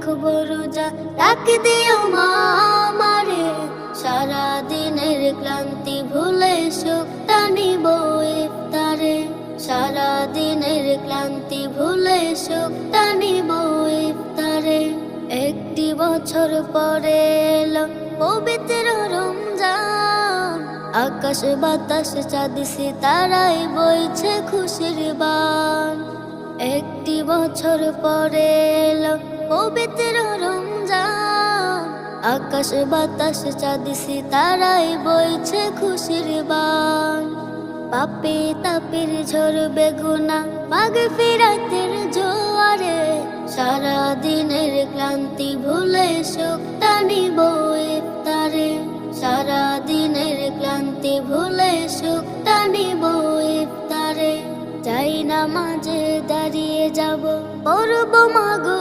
রাখবো রোজা, ডাক দিও মা আমারে, সারা দিনের ক্লান্তি ভুলে সুখটা নিব ইফতারে, সারা দিনের ক্লান্তি ভুলে সুখটা নিব ইফতারে। একটি বছর পরে এলো পবিত্র রমজান, আকাশ বাতাস চাঁদ সিতারায় বইছে খুশির বান। একটি বছর পরে এলো পবিত্র রমজান, আকাশ বাতাস চাঁদ সিতারায় বইছে খুশির বান। পাপে তাপের ঝরবে গুনাহ মাগফিরাতের জোয়ারে, সারা দিনের ক্লান্তি ভুলে সুখটা নিব ইফতারে, সারা দিনের ক্লান্তি ভুলে সুখটা নিব ইফতারে। যাই নামাজে দাঁড়িয়ে যাব, পড়ব মাগো